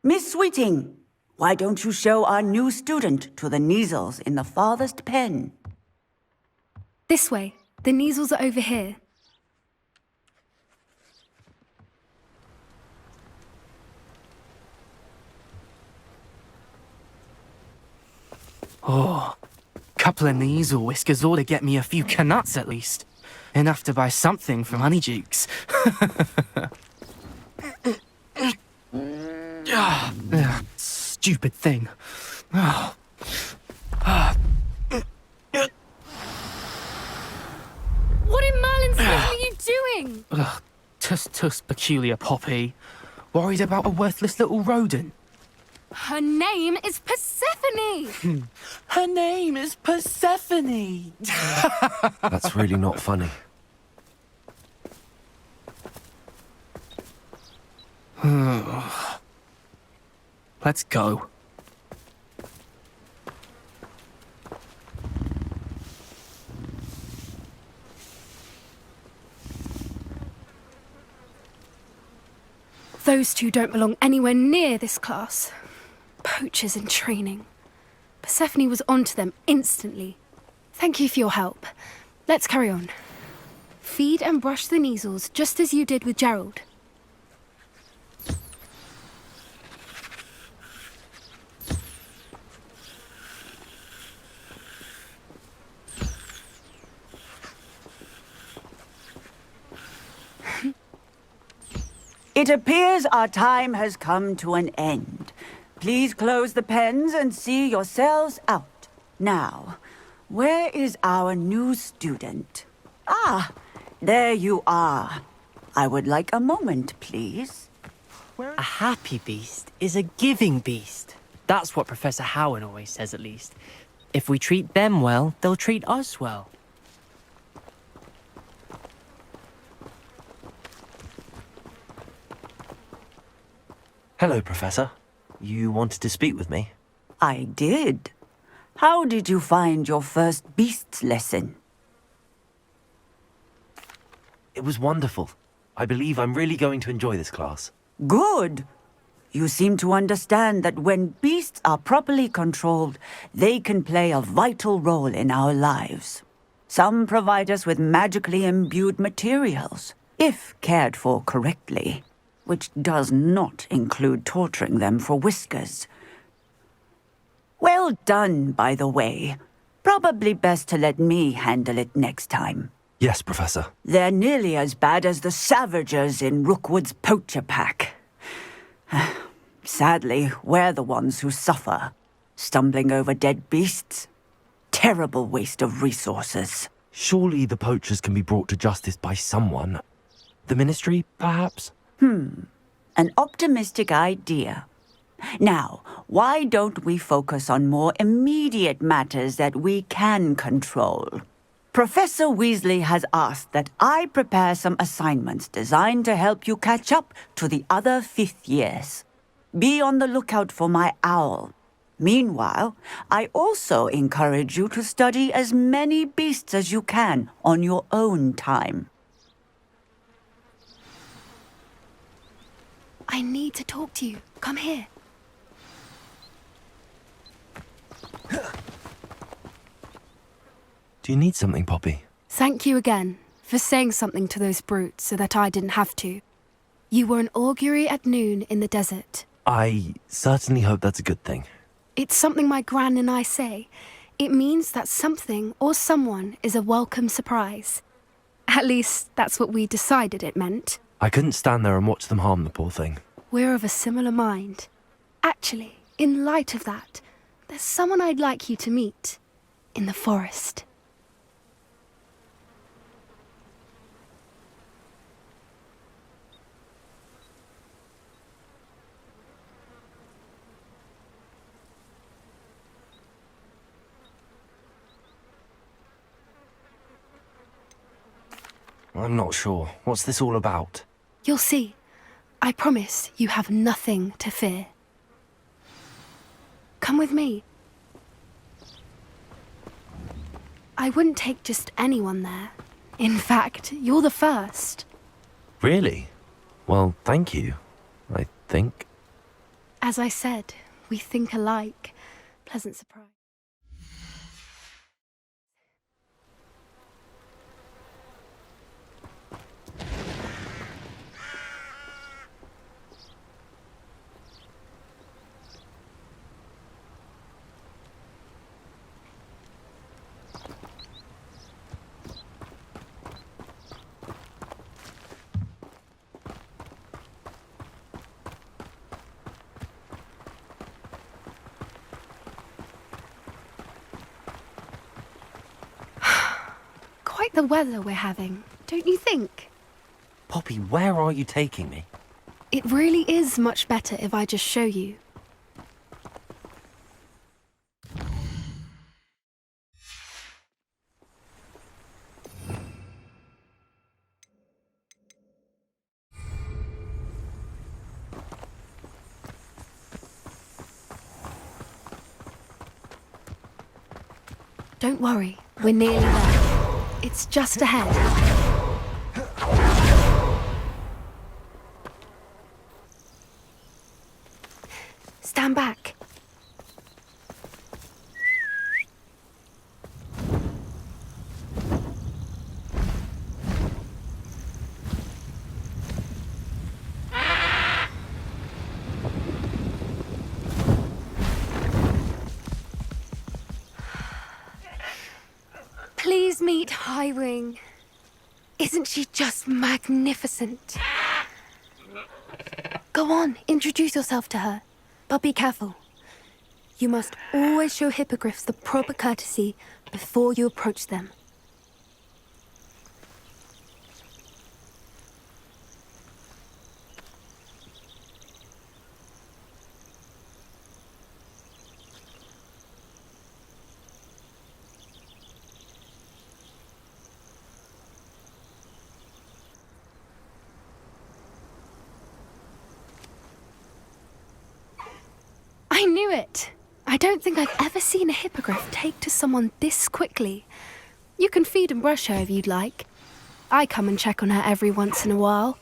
Miss Sweeting, why don't you show our new student to the Neasels in the farthest pen? This way. The Neasels are over here. Oh, couple of Neasel whiskers ought to get me a few canuts at least. Enough to buy something from Honeydukes. Stupid thing. Oh. What in Merlin's name are you doing? Tuss, peculiar Poppy. Worried about a worthless little rodent. Her name is Persephone! Her name is Persephone! That's really not funny. Let's go. Those two don't belong anywhere near this class. Poachers in training. Persephone was onto them instantly. Thank you for your help. Let's carry on. Feed and brush the Neasels just as you did with Gerald. It appears our time has come to an end. Please close the pens and see yourselves out. Now, where is our new student? Ah, there you are. I would like a moment, please. A happy beast is a giving beast. That's what Professor Howard always says, at least. If we treat them well, they'll treat us well. Hello, Professor. You wanted to speak with me? I did. How did you find your first beasts lesson? It was wonderful. I believe I'm really going to enjoy this class. Good. You seem to understand that when beasts are properly controlled, they can play a vital role in our lives. Some provide us with magically imbued materials, if cared for correctly, which does not include torturing them for whiskers. Well done, by the way. Probably best to let me handle it next time. Yes, Professor. They're nearly as bad as the Savagers in Rookwood's poacher pack. Sadly, we're the ones who suffer, stumbling over dead beasts. Terrible waste of resources. Surely the poachers can be brought to justice by someone. The Ministry, perhaps? An optimistic idea. Now, why don't we focus on more immediate matters that we can control? Professor Weasley has asked that I prepare some assignments designed to help you catch up to the other fifth years. Be on the lookout for my owl. Meanwhile, I also encourage you to study as many beasts as you can on your own time. I need to talk to you. Come here. Do you need something, Poppy? Thank you again for saying something to those brutes so that I didn't have to. You were an augury at noon in the desert. I certainly hope that's a good thing. It's something my gran and I say. It means that something or someone is a welcome surprise. At least, that's what we decided it meant. I couldn't stand there and watch them harm the poor thing. We're of a similar mind. Actually, in light of that, there's someone I'd like you to meet. In the forest. I'm not sure. What's this all about? You'll see. I promise you have nothing to fear. Come with me. I wouldn't take just anyone there. In fact, you're the first. Really? Well, thank you, I think. As I said, we think alike. Pleasant surprise. Quite the weather we're having, don't you think? Poppy, where are you taking me? It really is much better if I just show you. Don't worry, we're nearly there. It's just ahead. Stand back. Please meet Highwing. Isn't she just magnificent? Go on, introduce yourself to her. But be careful. You must always show hippogriffs the proper courtesy before you approach them. I knew it! I don't think I've ever seen a hippogriff take to someone this quickly. You can feed and brush her if you'd like. I come and check on her every once in a while.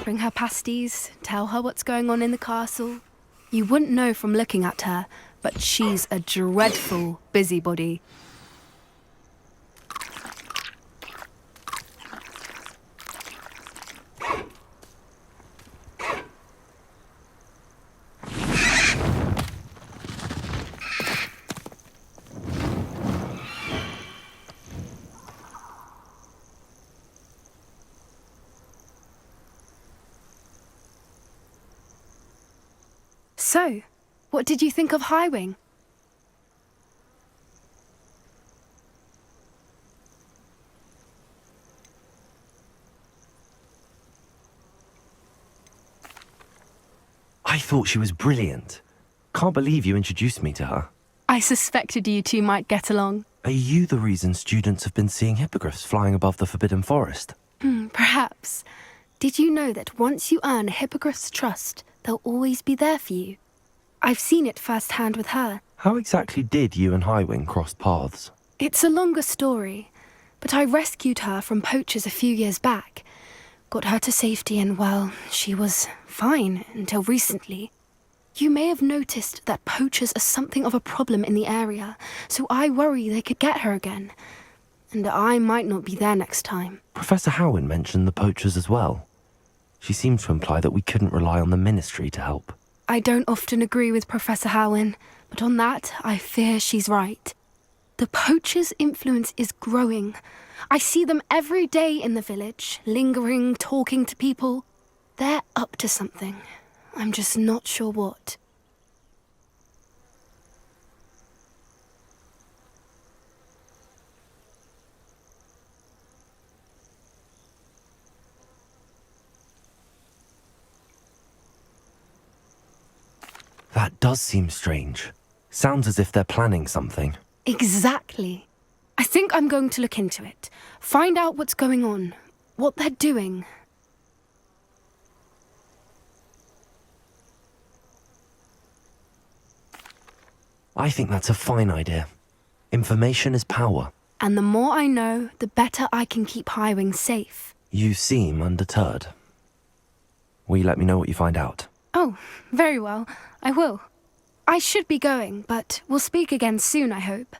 Bring her pasties, tell her what's going on in the castle. You wouldn't know from looking at her, but she's a dreadful busybody. So, what did you think of Highwing? I thought she was brilliant. Can't believe you introduced me to her. I suspected you two might get along. Are you the reason students have been seeing hippogriffs flying above the Forbidden Forest? Perhaps. Did you know that once you earn a hippogriff's trust, they'll always be there for you? I've seen it firsthand with her. How exactly did you and Highwing cross paths? It's a longer story, but I rescued her from poachers a few years back. Got her to safety and, well, she was fine until recently. You may have noticed that poachers are something of a problem in the area, so I worry they could get her again. And I might not be there next time. Professor Howin mentioned the poachers as well. She seemed to imply that we couldn't rely on the Ministry to help. I don't often agree with Professor Howin, but on that, I fear she's right. The poachers' influence is growing. I see them every day in the village, lingering, talking to people. They're up to something. I'm just not sure what. That does seem strange. Sounds as if they're planning something. Exactly. I think I'm going to look into it. Find out what's going on, what they're doing. I think that's a fine idea. Information is power. And the more I know, the better I can keep Highwing safe. You seem undeterred. Will you let me know what you find out? Oh, very well. I will. I should be going, but we'll speak again soon, I hope.